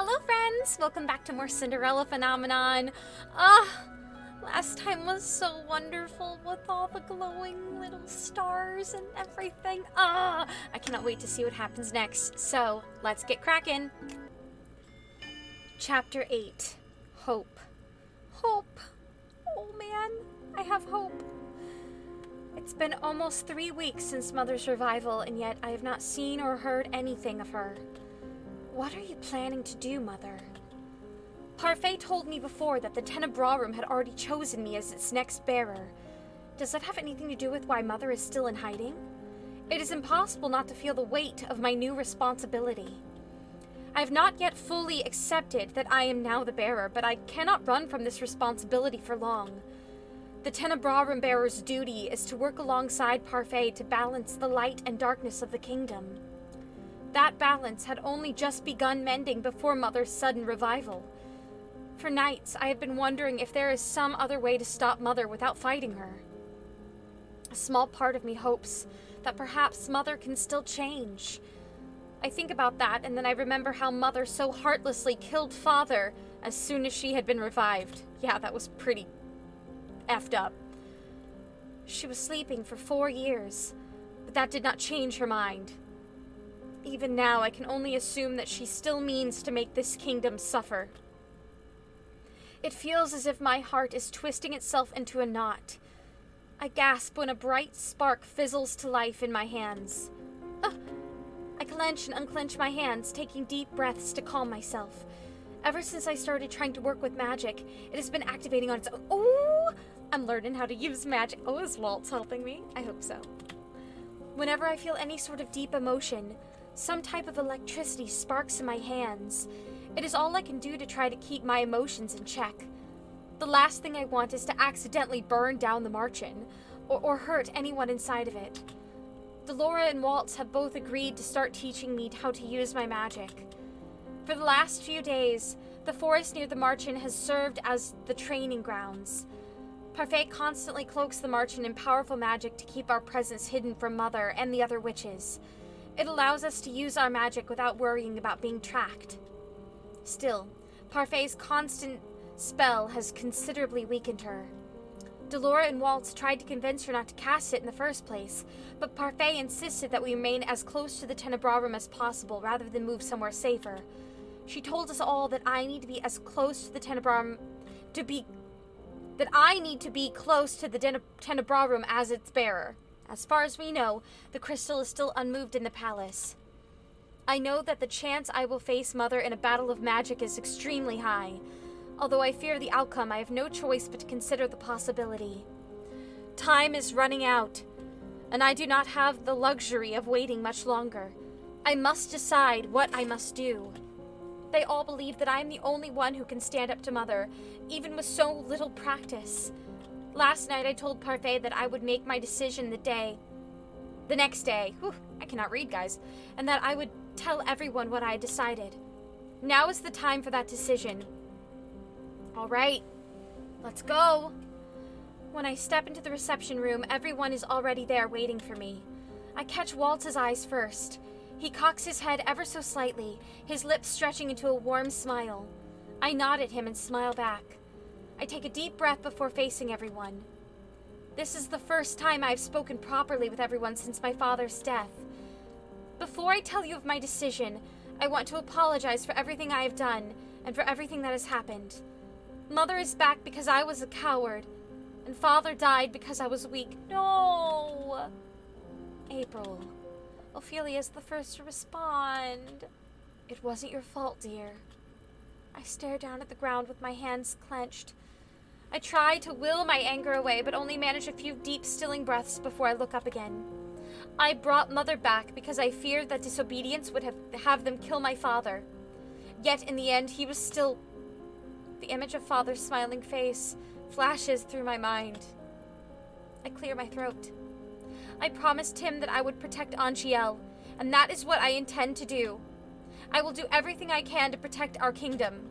Hello friends! Welcome back to more Cinderella Phenomenon. Last time was so wonderful with all the glowing little stars and everything. I cannot wait to see what happens next. So, let's get cracking. Chapter 8. Hope. Hope. Oh man, I have hope. It's been almost 3 weeks since Mother's revival, and yet I have not seen or heard anything of her. What are you planning to do, Mother? Parfait told me before that the Tenebrarum had already chosen me as its next bearer. Does that have anything to do with why Mother is still in hiding? It is impossible not to feel the weight of my new responsibility. I have not yet fully accepted that I am now the bearer, but I cannot run from this responsibility for long. The Tenebrarum bearer's duty is to work alongside Parfait to balance the light and darkness of the kingdom. That balance had only just begun mending before Mother's sudden revival. For nights, I have been wondering if there is some other way to stop Mother without fighting her. A small part of me hopes that perhaps Mother can still change. I think about that, and then I remember how Mother so heartlessly killed Father as soon as she had been revived. Yeah, that was pretty effed up. She was sleeping for 4 years, but that did not change her mind. Even now, I can only assume that she still means to make this kingdom suffer. It feels as if my heart is twisting itself into a knot. I gasp when a bright spark fizzles to life in my hands. I clench and unclench my hands, taking deep breaths to calm myself. Ever since I started trying to work with magic, it has been activating on its own. Oh! I'm learning how to use magic. Oh, is Waltz helping me? I hope so. Whenever I feel any sort of deep emotion, some type of electricity sparks in my hands. It is all I can do to try to keep my emotions in check. The last thing I want is to accidentally burn down the Marchen, or hurt anyone inside of it. Delora and Waltz have both agreed to start teaching me how to use my magic. For the last few days, the forest near the Marchen has served as the training grounds. Parfait constantly cloaks the Marchen in powerful magic to keep our presence hidden from Mother and the other witches. It allows us to use our magic without worrying about being tracked. Still, Parfait's constant spell has considerably weakened her. Delora and Waltz tried to convince her not to cast it in the first place, but Parfait insisted that we remain as close to the Tenebrarum as possible rather than move somewhere safer. She told us all that I need to be as close to the Tenebrarum Tenebrarum as its bearer. As far as we know, the crystal is still unmoved in the palace. I know that the chance I will face Mother in a battle of magic is extremely high. Although I fear the outcome, I have no choice but to consider the possibility. Time is running out, and I do not have the luxury of waiting much longer. I must decide what I must do. They all believe that I am the only one who can stand up to Mother, even with so little practice. Last night I told Parfait that I would make my decision the next day. Whew, I cannot read, guys. And that I would tell everyone what I had decided. Now is the time for that decision. All right, let's go. When I step into the reception room, everyone is already there waiting for me. I catch Waltz's eyes first. He cocks his head ever so slightly, his lips stretching into a warm smile. I nod at him and smile back. I take a deep breath before facing everyone. This is the first time I've spoken properly with everyone since my father's death. Before I tell you of my decision, I want to apologize for everything I have done and for everything that has happened. Mother is back because I was a coward, and Father died because I was weak. No! April. Ophelia's the first to respond. It wasn't your fault, dear. I stare down at the ground with my hands clenched. I try to will my anger away, but only manage a few deep, stilling breaths before I look up again. I brought Mother back because I feared that disobedience would have them kill my father. Yet in the end, he was still... The image of Father's smiling face flashes through my mind. I clear my throat. I promised him that I would protect Anchiel, and that is what I intend to do. I will do everything I can to protect our kingdom.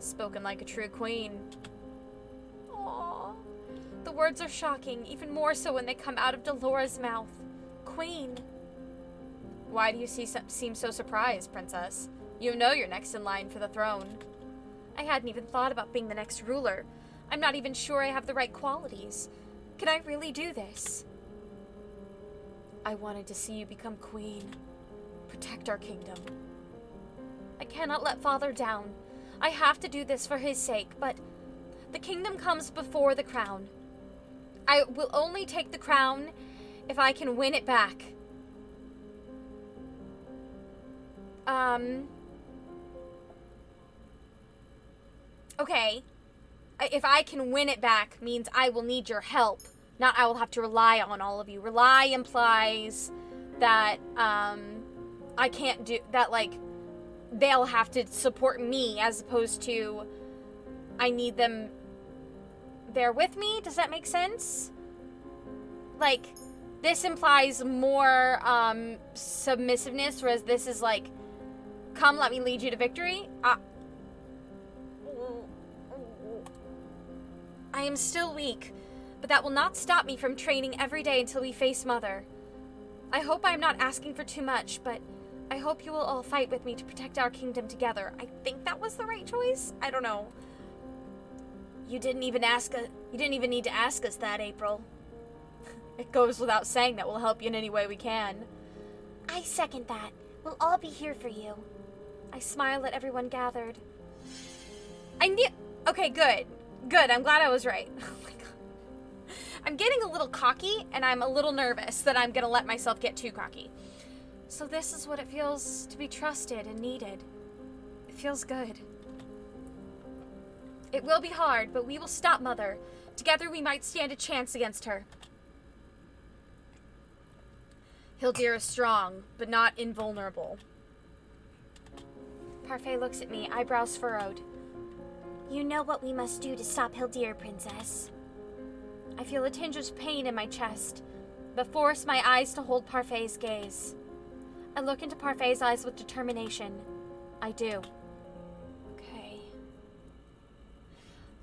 Spoken like a true queen. Aww. The words are shocking, even more so when they come out of Delora's mouth. Queen. Why do you seem so surprised, Princess? You know you're next in line for the throne. I hadn't even thought about being the next ruler. I'm not even sure I have the right qualities. Can I really do this? I wanted to see you become queen. Protect our kingdom. I cannot let Father down. I have to do this for his sake, but the kingdom comes before the crown. I will only take the crown if I can win it back. Okay. If I can win it back means I will need your help. Not I will have to rely on all of you. Rely implies that, I can't do that, like, they'll have to support me as opposed to I need them there with me. Does that make sense? Like, this implies more, submissiveness, whereas this is like, come, let me lead you to victory. I am still weak, but that will not stop me from training every day until we face Mother. I hope I'm not asking for too much, but I hope you will all fight with me to protect our kingdom together. I think that was the right choice. I don't know. You didn't even need to ask us that, April. It goes without saying that we'll help you in any way we can. I second that. We'll all be here for you. I smiled at everyone gathered. Okay, good. Good, I'm glad I was right. Oh my god. I'm getting a little cocky, and I'm a little nervous that I'm gonna let myself get too cocky. So this is what it feels to be trusted and needed. It feels good. It will be hard, but we will stop Mother. Together we might stand a chance against her. Hildir is strong, but not invulnerable. Parfait looks at me, eyebrows furrowed. You know what we must do to stop Hildir, Princess. I feel a tinge of pain in my chest, but force my eyes to hold Parfait's gaze. I look into Parfait's eyes with determination. I do. Okay.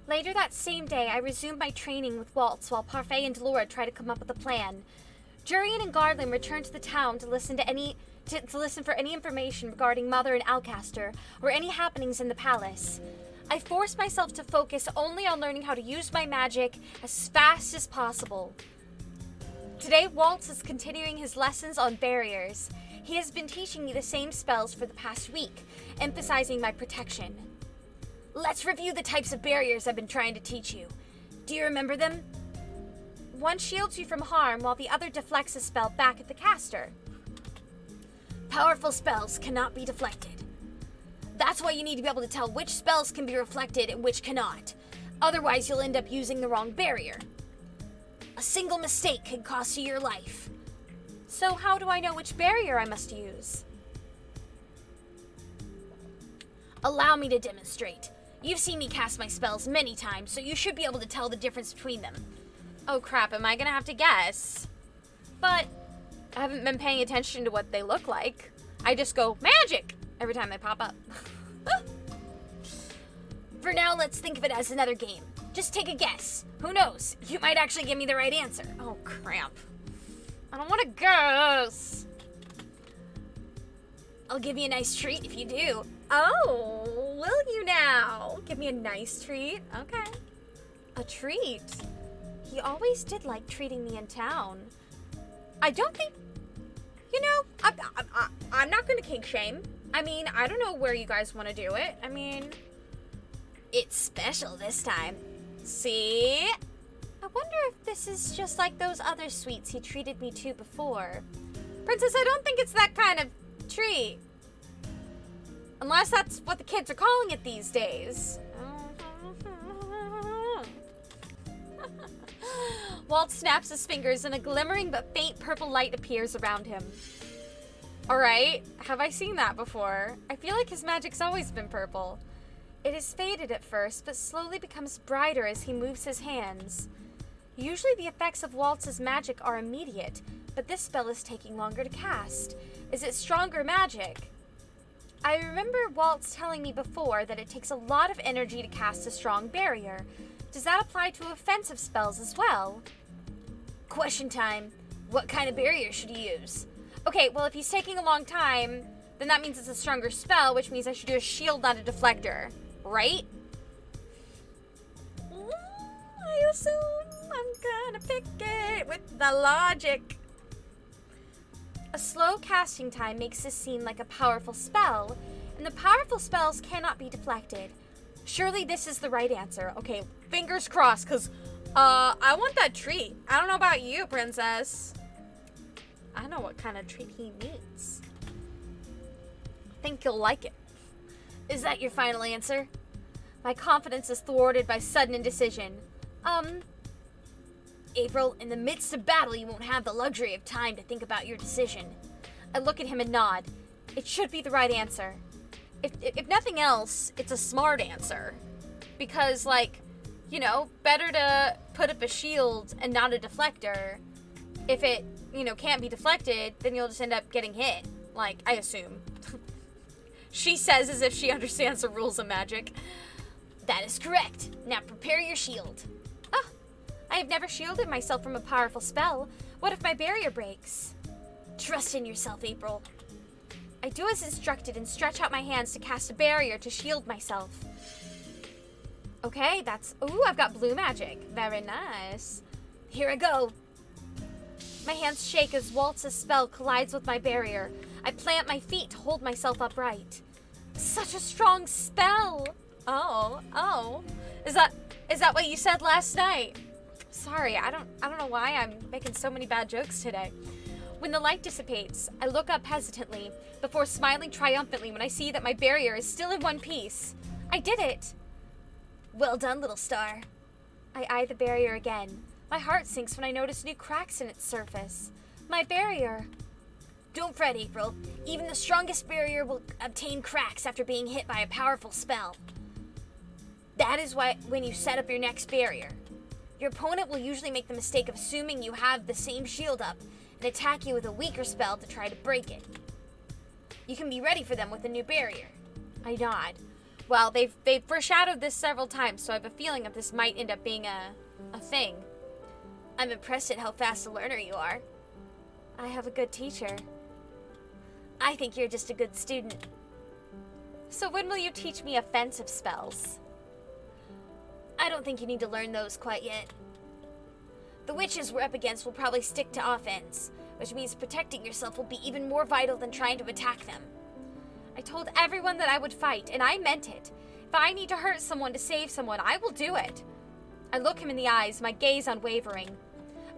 Later that same day, I resumed my training with Waltz while Parfait and Delora try to come up with a plan. Jurian and Garland returned to the town to listen for any information regarding Mother and Alcaster, or any happenings in the palace. I forced myself to focus only on learning how to use my magic as fast as possible. Today, Waltz is continuing his lessons on barriers. He has been teaching me the same spells for the past week, emphasizing my protection. Let's review the types of barriers I've been trying to teach you. Do you remember them? One shields you from harm, while the other deflects a spell back at the caster. Powerful spells cannot be deflected. That's why you need to be able to tell which spells can be reflected and which cannot. Otherwise, you'll end up using the wrong barrier. A single mistake could cost you your life. So how do I know which barrier I must use? Allow me to demonstrate. You've seen me cast my spells many times, so you should be able to tell the difference between them. Oh crap, am I gonna have to guess? But I haven't been paying attention to what they look like. I just go, magic! Every time they pop up. For now, let's think of it as another game. Just take a guess. Who knows? You might actually give me the right answer. Oh, crap. I don't want to guess. I'll give you a nice treat if you do. Oh, will you now? Give me a nice treat? Okay. A treat? He always did like treating me in town. I don't think... You know, I'm not going to kink shame. I mean, I don't know where you guys want to do it. I mean, it's special this time. See? I wonder if this is just like those other sweets he treated me to before. Princess, I don't think it's that kind of treat. Unless that's what the kids are calling it these days. Walt snaps his fingers and a glimmering but faint purple light appears around him. Alright, have I seen that before? I feel like his magic's always been purple. It is faded at first, but slowly becomes brighter as he moves his hands. Usually the effects of Waltz's magic are immediate, but this spell is taking longer to cast. Is it stronger magic? I remember Waltz telling me before that it takes a lot of energy to cast a strong barrier. Does that apply to offensive spells as well? Question time. What kind of barrier should he use? Okay, well, if he's taking a long time, then that means it's a stronger spell, which means I should do a shield, not a deflector. Right? I assume I'm gonna pick it with the logic. A slow casting time makes this seem like a powerful spell, and the powerful spells cannot be deflected. Surely this is the right answer. Okay, fingers crossed, because I want that treat. I don't know about you, princess. I know what kind of treat he needs. I think you'll like it. Is that your final answer? My confidence is thwarted by sudden indecision. April, in the midst of battle, you won't have the luxury of time to think about your decision. I look at him and nod. It should be the right answer. If nothing else, it's a smart answer. Because, like, you know, better to put up a shield and not a deflector. If it, you know, can't be deflected, then you'll just end up getting hit. Like, I assume. She says as if she understands the rules of magic. That is correct. Now prepare your shield. I have never shielded myself from a powerful spell. What if my barrier breaks? Trust in yourself, April. I do as instructed and stretch out my hands to cast a barrier to shield myself. Okay, ooh, I've got blue magic. Very nice. Here I go. My hands shake as Waltz's spell collides with my barrier. I plant my feet to hold myself upright. Such a strong spell. Oh. Is that what you said last night? Sorry, I don't know why I'm making so many bad jokes today. When the light dissipates, I look up hesitantly before smiling triumphantly when I see that my barrier is still in one piece. I did it! Well done, little star. I eye the barrier again. My heart sinks when I notice new cracks in its surface. My barrier. Don't fret, April. Even the strongest barrier will obtain cracks after being hit by a powerful spell. That is why when you set up your next barrier, your opponent will usually make the mistake of assuming you have the same shield up and attack you with a weaker spell to try to break it. You can be ready for them with a new barrier. I nod. Well, they've foreshadowed this several times, so I have a feeling that this might end up being a thing. I'm impressed at how fast a learner you are. I have a good teacher. I think you're just a good student. So when will you teach me offensive spells? I don't think you need to learn those quite yet. The witches we're up against will probably stick to offense, which means protecting yourself will be even more vital than trying to attack them. I told everyone that I would fight, and I meant it. If I need to hurt someone to save someone, I will do it. I look him in the eyes, my gaze unwavering.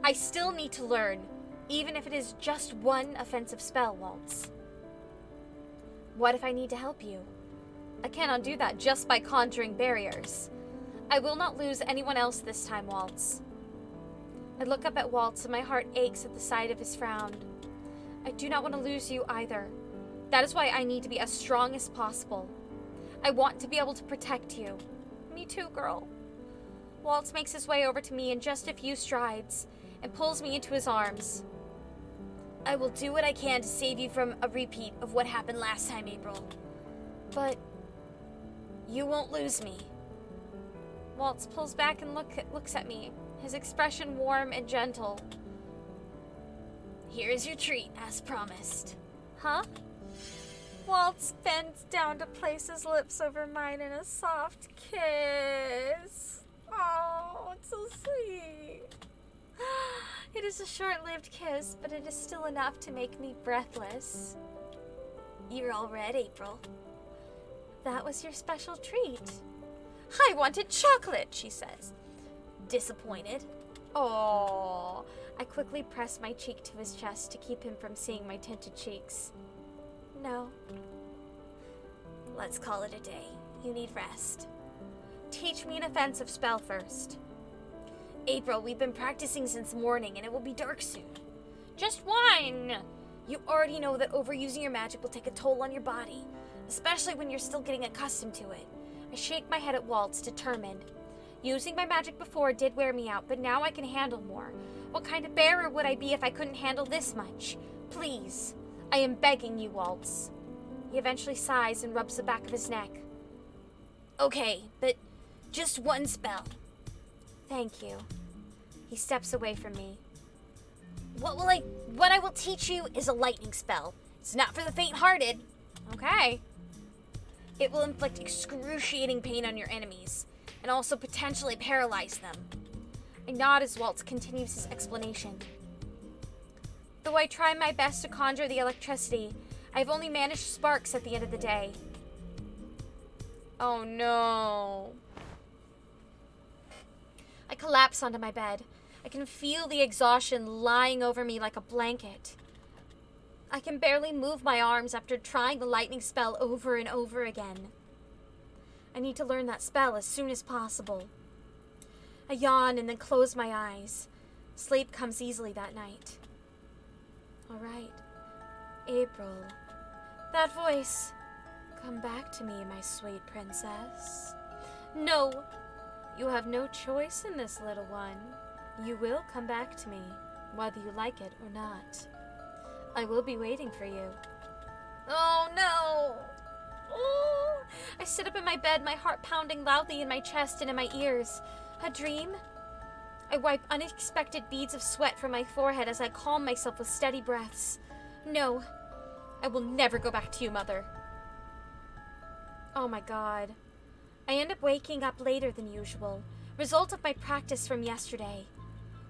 I still need to learn, even if it is just one offensive spell, Waltz. What if I need to help you? I cannot do that just by conjuring barriers. I will not lose anyone else this time, Waltz. I look up at Waltz and my heart aches at the sight of his frown. I do not want to lose you either. That is why I need to be as strong as possible. I want to be able to protect you. Me too, girl. Waltz makes his way over to me in just a few strides and pulls me into his arms. I will do what I can to save you from a repeat of what happened last time, April. But you won't lose me. Waltz pulls back and looks at me, his expression warm and gentle. Here is your treat, as promised. Huh? Waltz bends down to place his lips over mine in a soft kiss. Oh, it's so sweet. It is a short-lived kiss, but it is still enough to make me breathless. You're all red, April. That was your special treat. I wanted chocolate, she says. Disappointed. Oh, I quickly press my cheek to his chest to keep him from seeing my tinted cheeks. No. Let's call it a day. You need rest. Teach me an offensive spell first. April, we've been practicing since morning and it will be dark soon. Just one! You already know that overusing your magic will take a toll on your body, especially when you're still getting accustomed to it. I shake my head at Waltz, determined. Using my magic before did wear me out, but now I can handle more. What kind of bearer would I be if I couldn't handle this much? Please, I am begging you, Waltz. He eventually sighs and rubs the back of his neck. Okay, but just one spell. Thank you. He steps away from me. What I will teach you is a lightning spell. It's not for the faint-hearted. Okay. It will inflict excruciating pain on your enemies, and also potentially paralyze them. I nod as Waltz continues his explanation. Though I try my best to conjure the electricity, I've only managed sparks at the end of the day. Oh no. I collapse onto my bed. I can feel the exhaustion lying over me like a blanket. I can barely move my arms after trying the lightning spell over and over again. I need to learn that spell as soon as possible. I yawn and then close my eyes. Sleep comes easily that night. All right, April. That voice. Come back to me, my sweet princess. No, you have no choice in this, little one. You will come back to me, whether you like it or not. I will be waiting for you. Oh, no. Oh. I sit up in my bed, my heart pounding loudly in my chest and in my ears. A dream? I wipe unexpected beads of sweat from my forehead as I calm myself with steady breaths. No, I will never go back to you, Mother. Oh my God. I end up waking up later than usual, result of my practice from yesterday.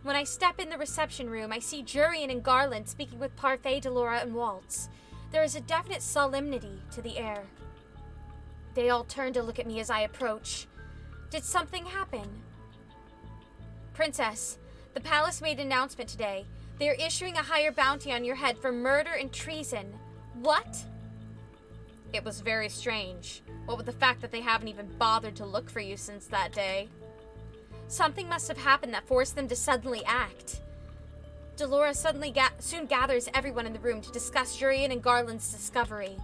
When I step in the reception room, I see Jurian and Garland speaking with Parfait, Delora, and Waltz. There is a definite solemnity to the air. They all turn to look at me as I approach. Did something happen? Princess, the palace made an announcement today. They are issuing a higher bounty on your head for murder and treason. What? It was very strange. What with the fact that they haven't even bothered to look for you since that day. Something must have happened that forced them to suddenly act. Delora soon gathers everyone in the room to discuss Jurian and Garland's discovery.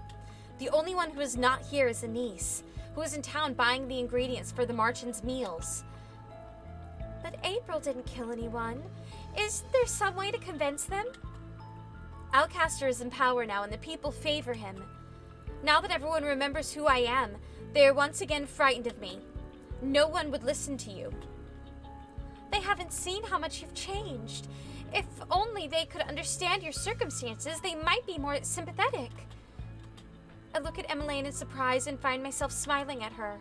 The only one who is not here is Anise, who is in town buying the ingredients for the Marchand's meals. But April didn't kill anyone. Is there some way to convince them? Alcaster is in power now, and the people favor him. Now that everyone remembers who I am, they are once again frightened of me. No one would listen to you. They haven't seen how much you've changed. If only they could understand your circumstances, they might be more sympathetic. I look at Emmeline in surprise and find myself smiling at her.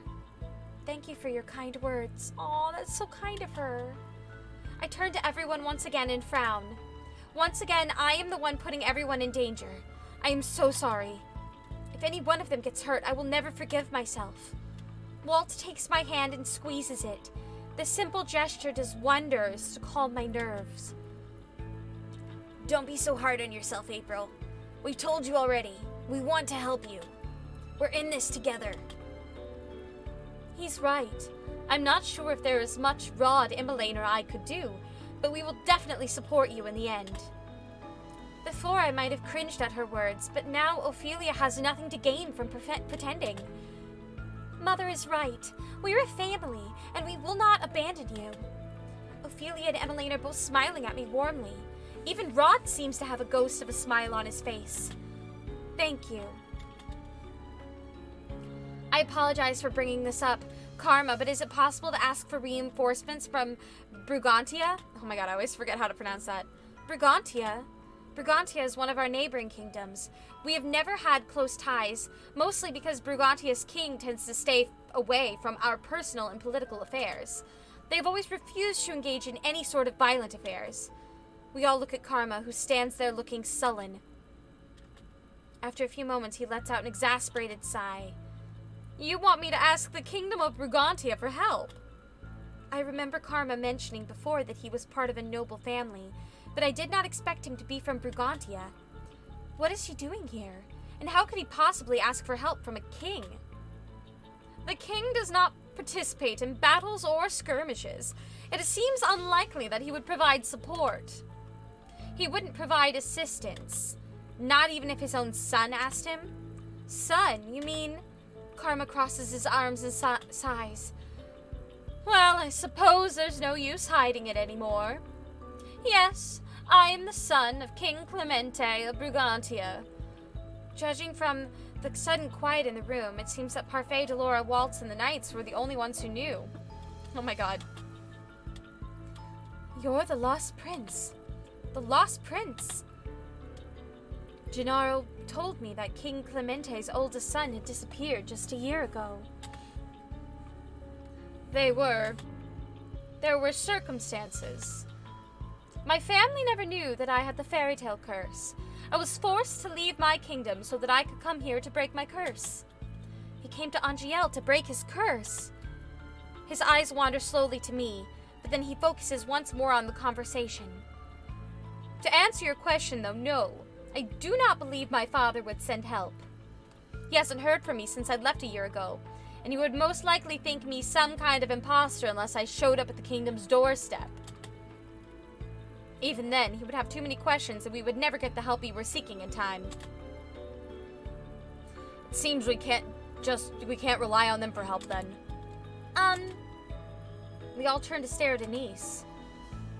Thank you for your kind words. Aw, that's so kind of her. I turn to everyone once again and frown. Once again, I am the one putting everyone in danger. I am so sorry. If any one of them gets hurt, I will never forgive myself. Walt takes my hand and squeezes it. The simple gesture does wonders to calm my nerves. Don't be so hard on yourself, April. We've told you already. We want to help you. We're in this together. He's right. I'm not sure if there is much Rod, Emmeline, or I could do, but we will definitely support you in the end. Before I might have cringed at her words, but now Ophelia has nothing to gain from pretending. Mother is right. We're a family, and we will not abandon you. Ophelia and Emmeline are both smiling at me warmly. Even Rod seems to have a ghost of a smile on his face. Thank you. I apologize for bringing this up, Karma, but is it possible to ask for reinforcements from Brigantia? Oh my god, I always forget how to pronounce that. Brigantia? Brigantia is one of our neighboring kingdoms. We have never had close ties, mostly because Brigantia's king tends to stay away from our personal and political affairs. They have always refused to engage in any sort of violent affairs. We all look at Karma, who stands there looking sullen. After a few moments, he lets out an exasperated sigh. You want me to ask the kingdom of Brigantia for help? I remember Karma mentioning before that he was part of a noble family, but I did not expect him to be from Brigantia. What is he doing here? And how could he possibly ask for help from a king? The king does not participate in battles or skirmishes. It seems unlikely that he would provide support. He wouldn't provide assistance, not even if his own son asked him. Son, you mean? Karma crosses his arms and sighs. Well, I suppose there's no use hiding it anymore. Yes, I am the son of King Clemente of Brigantia. Judging from the sudden quiet in the room, it seems that Parfait, Delora, Waltz, and the Knights were the only ones who knew. Oh my god. You're the Lost Prince. The Lost Prince. Gennaro told me that King Clemente's oldest son had disappeared just a year ago. There were circumstances. My family never knew that I had the fairy tale curse. I was forced to leave my kingdom so that I could come here to break my curse. He came to Angel to break his curse. His eyes wander slowly to me, but then he focuses once more on the conversation. To answer your question, though, no, I do not believe my father would send help. He hasn't heard from me since I left a year ago, and he would most likely think me some kind of imposter unless I showed up at the kingdom's doorstep. Even then, he would have too many questions and we would never get the help we were seeking in time. It seems we can't rely on them for help then. We all turned to stare at Anise.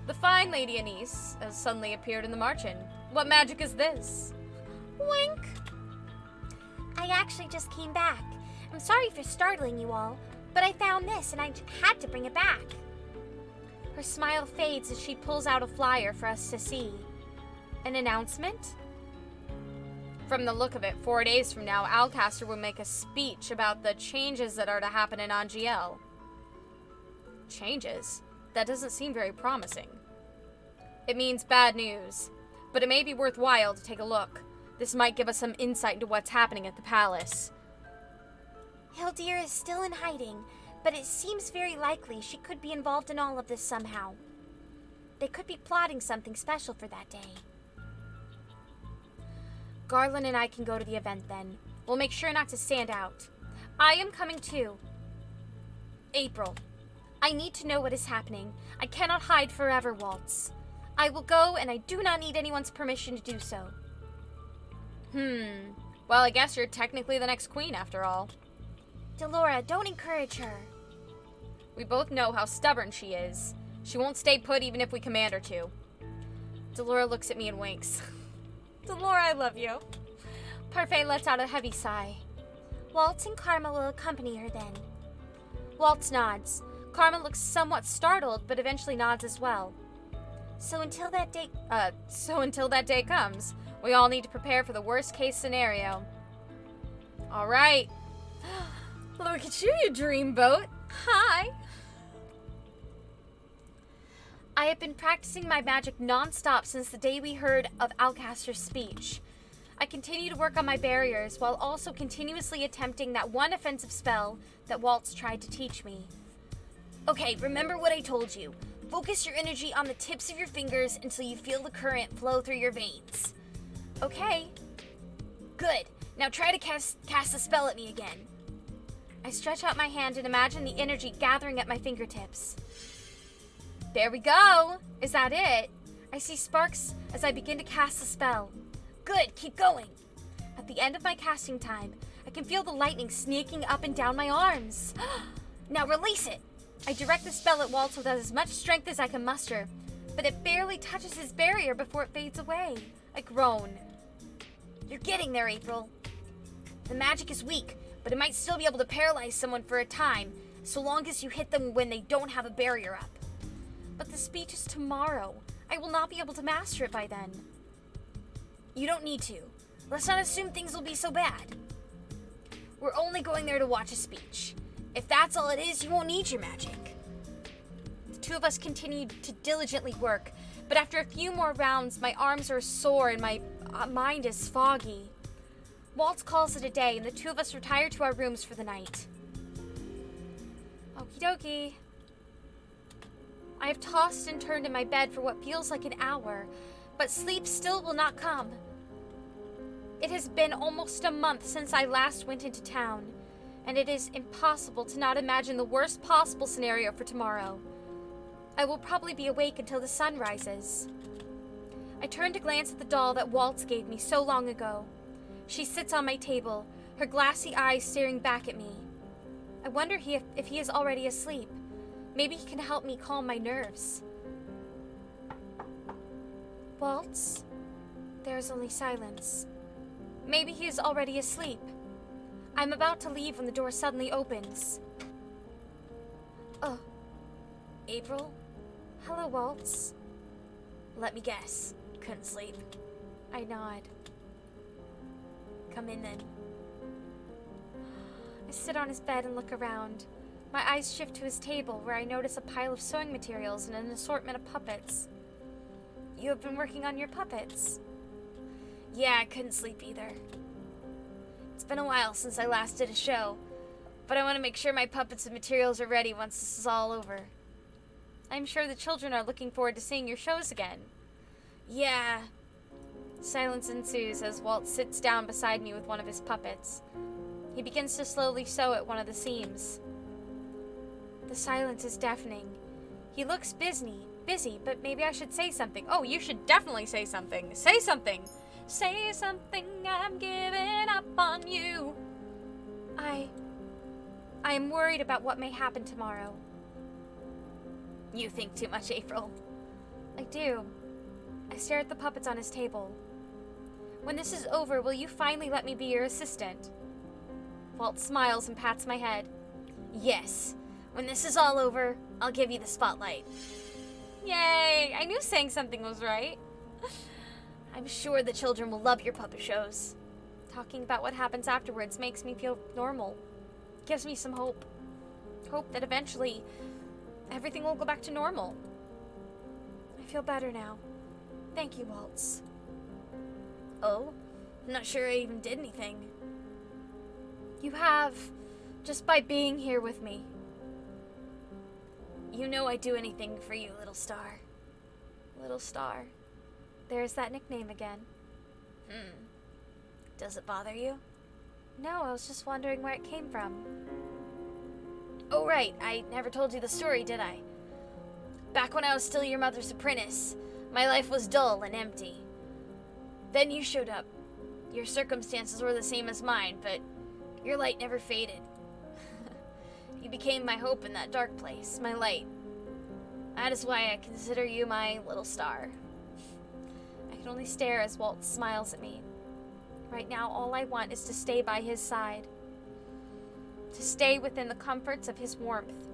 The fine Lady Anise has suddenly appeared in the margin. What magic is this? Wink. I actually just came back. I'm sorry for startling you all, but I found this and I had to bring it back. Her smile fades as she pulls out a flyer for us to see. An announcement? From the look of it, 4 days from now, Alcaster will make a speech about the changes that are to happen in Angel. Changes? That doesn't seem very promising. It means bad news, but it may be worthwhile to take a look. This might give us some insight into what's happening at the palace. Hildir is still in hiding, but it seems very likely she could be involved in all of this somehow. They could be plotting something special for that day. Garland and I can go to the event then. We'll make sure not to stand out. I am coming too. April. I need to know what is happening. I cannot hide forever, Waltz. I will go, and I do not need anyone's permission to do so. Well, I guess you're technically the next queen after all. Delora, don't encourage her. We both know how stubborn she is. She won't stay put even if we command her to. Delora looks at me and winks. Delora, I love you. Parfait lets out a heavy sigh. Waltz and Karma will accompany her then. Waltz nods. Karma looks somewhat startled, but eventually nods as well. So until that day comes, we all need to prepare for the worst case scenario. All right. Look at you, you dreamboat. Hi. I have been practicing my magic non-stop since the day we heard of Alcaster's speech. I continue to work on my barriers while also continuously attempting that one offensive spell that Waltz tried to teach me. Okay, remember what I told you. Focus your energy on the tips of your fingers until you feel the current flow through your veins. Okay. Good. Now try to cast the spell at me again. I stretch out my hand and imagine the energy gathering at my fingertips. There we go! Is that it? I see sparks as I begin to cast the spell. Good, keep going! At the end of my casting time, I can feel the lightning sneaking up and down my arms. Now release it! I direct the spell at Waltz with as much strength as I can muster, but it barely touches his barrier before it fades away. I groan. You're getting there, April. The magic is weak, but it might still be able to paralyze someone for a time, so long as you hit them when they don't have a barrier up. But the speech is tomorrow. I will not be able to master it by then. You don't need to. Let's not assume things will be so bad. We're only going there to watch a speech. If that's all it is, you won't need your magic. The two of us continue to diligently work, but after a few more rounds, my arms are sore and my mind is foggy. Waltz calls it a day, and the two of us retire to our rooms for the night. Okie dokie. I have tossed and turned in my bed for what feels like an hour, but sleep still will not come. It has been almost a month since I last went into town, and it is impossible to not imagine the worst possible scenario for tomorrow. I will probably be awake until the sun rises. I turn to glance at the doll that Waltz gave me so long ago. She sits on my table, her glassy eyes staring back at me. I wonder if he is already asleep. Maybe he can help me calm my nerves. Waltz? There is only silence. Maybe he is already asleep. I'm about to leave when the door suddenly opens. Oh. April? Hello, Waltz. Let me guess. Couldn't sleep. I nod. come in then. I sit on his bed and look around. My eyes shift to his table, where I notice a pile of sewing materials and an assortment of puppets. You have been working on your puppets? Yeah, I couldn't sleep either. It's been a while since I last did a show, but I want to make sure my puppets and materials are ready once this is all over. I'm sure the children are looking forward to seeing your shows again. Yeah. Silence ensues as Waltz sits down beside me with one of his puppets. He begins to slowly sew at one of the seams. The silence is deafening. He looks busy, but maybe I should say something. Oh, you should definitely say something. Say something. Say something, I'm giving up on you. I am worried about what may happen tomorrow. You think too much, April. I do. I stare at the puppets on his table. When this is over, will you finally let me be your assistant? Walt smiles and pats my head. Yes. When this is all over, I'll give you the spotlight. Yay! I knew saying something was right. I'm sure the children will love your puppet shows. Talking about what happens afterwards makes me feel normal. Gives me some hope. Hope that eventually everything will go back to normal. I feel better now. Thank you, Waltz. Oh? I'm not sure I even did anything. You have, just by being here with me. You know I'd do anything for you, little star. Little star. There's that nickname again. Does it bother you? No, I was just wondering where it came from. Oh, right. I never told you the story, did I? Back when I was still your mother's apprentice, my life was dull and empty. Then you showed up. Your circumstances were the same as mine, but your light never faded. You became my hope in that dark place, my light. That is why I consider you my little star. I can only stare as Walt smiles at me. Right now, all I want is to stay by his side. To stay within the comforts of his warmth.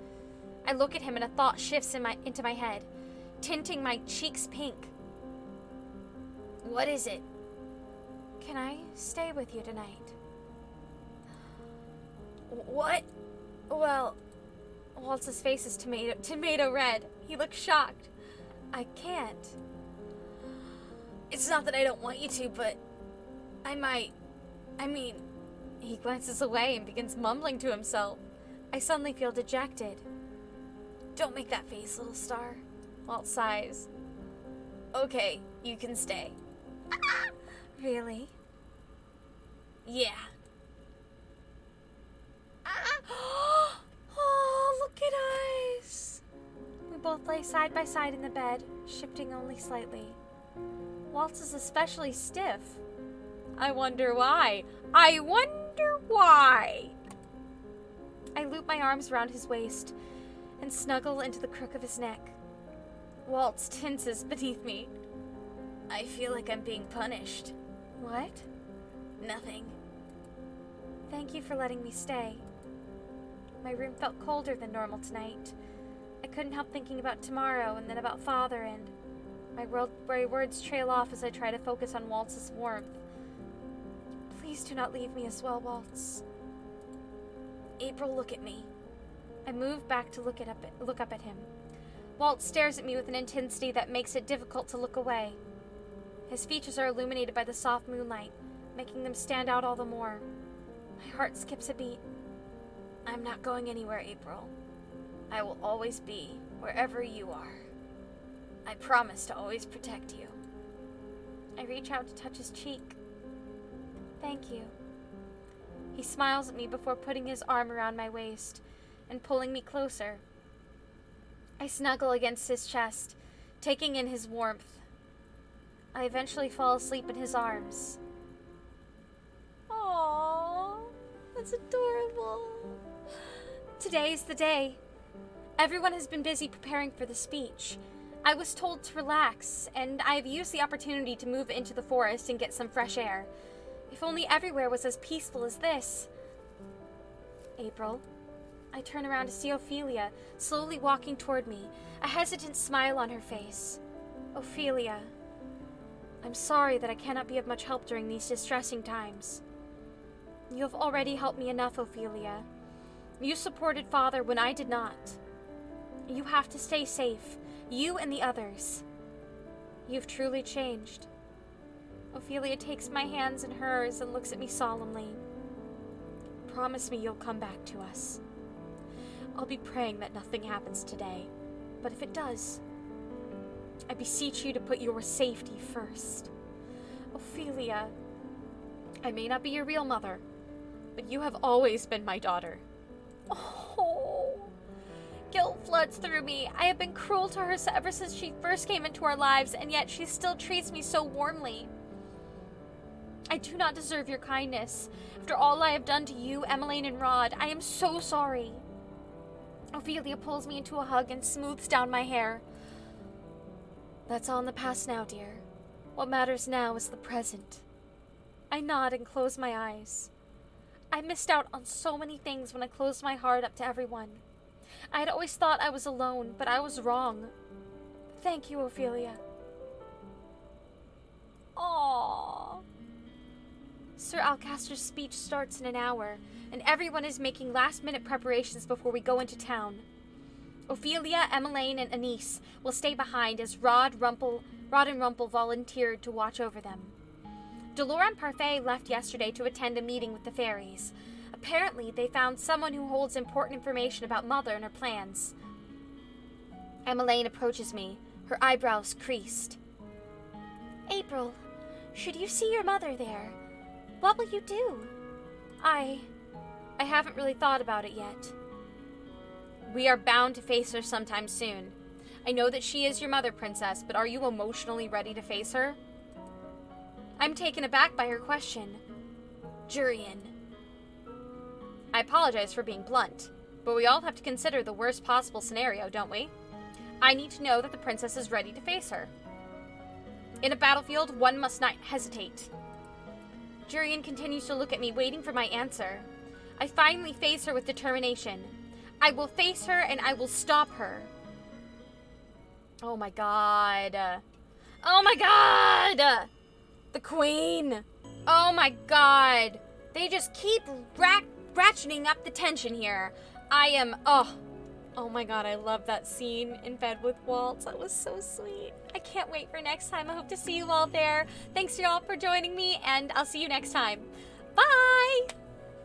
I look at him and a thought shifts into my head, tinting my cheeks pink. What is it? Can I stay with you tonight? What? Well, Waltz's face is tomato red. He looks shocked. I can't. It's not that I don't want you to, but I might. I mean, he glances away and begins mumbling to himself. I suddenly feel dejected. Don't make that face, little star. Walt sighs. Okay, you can stay. Really? Yeah. Oh, look at us. We both lay side by side in the bed, shifting only slightly. Waltz is especially stiff. I wonder why. I loop my arms around his waist and snuggle into the crook of his neck. Waltz tenses beneath me. I feel like I'm being punished. What? Nothing. Thank you for letting me stay. My room felt colder than normal tonight. I couldn't help thinking about tomorrow and then about Father, and my words trail off as I try to focus on Waltz's warmth. Please do not leave me as well, Waltz. April, look at me. I move back to look up at him. Waltz stares at me with an intensity that makes it difficult to look away. His features are illuminated by the soft moonlight, making them stand out all the more. My heart skips a beat. I'm not going anywhere, April. I will always be wherever you are. I promise to always protect you. I reach out to touch his cheek. Thank you. He smiles at me before putting his arm around my waist and pulling me closer. I snuggle against his chest, taking in his warmth. I eventually fall asleep in his arms. Aww, that's adorable. Today's the day. Everyone has been busy preparing for the speech. I was told to relax, and I've used the opportunity to move into the forest and get some fresh air. If only everywhere was as peaceful as this. April. I turn around to see Ophelia, slowly walking toward me, a hesitant smile on her face. Ophelia. I'm sorry that I cannot be of much help during these distressing times. You have already helped me enough, Ophelia. You supported Father when I did not. You have to stay safe, you and the others. You've truly changed. Ophelia takes my hands in hers and looks at me solemnly. Promise me you'll come back to us. I'll be praying that nothing happens today, but if it does, I beseech you to put your safety first. Ophelia, I may not be your real mother, but you have always been my daughter. Oh, guilt floods through me. I have been cruel to her ever since she first came into our lives, and yet she still treats me so warmly. I do not deserve your kindness. After all I have done to you, Emmeline, and Rod, I am so sorry. Ophelia pulls me into a hug and smooths down my hair. That's all in the past now, dear. What matters now is the present. I nod and close my eyes. I missed out on so many things when I closed my heart up to everyone. I had always thought I was alone, but I was wrong. Thank you, Ophelia. Aww. Sir Alcaster's speech starts in an hour, and everyone is making last-minute preparations before we go into town. Ophelia, Emmeline, and Anise will stay behind as Rod and Rumple volunteered to watch over them. Delore and Parfait left yesterday to attend a meeting with the fairies. Apparently, they found someone who holds important information about Mother and her plans. Emmeline approaches me, her eyebrows creased. April, should you see your mother there, what will you do? I haven't really thought about it yet. We are bound to face her sometime soon. I know that she is your mother, Princess, but are you emotionally ready to face her? I'm taken aback by her question. Jurian. I apologize for being blunt, but we all have to consider the worst possible scenario, don't we? I need to know that the princess is ready to face her. In a battlefield, one must not hesitate. Jurian continues to look at me, waiting for my answer. I finally face her with determination. I will face her and I will stop her. Oh my god. Oh my god! The queen! Oh my god! They just keep ratcheting up the tension here. Oh my god, I love that scene in bed with Waltz. That was so sweet. I can't wait for next time. I hope to see you all there. Thanks y'all for joining me, and I'll see you next time. Bye!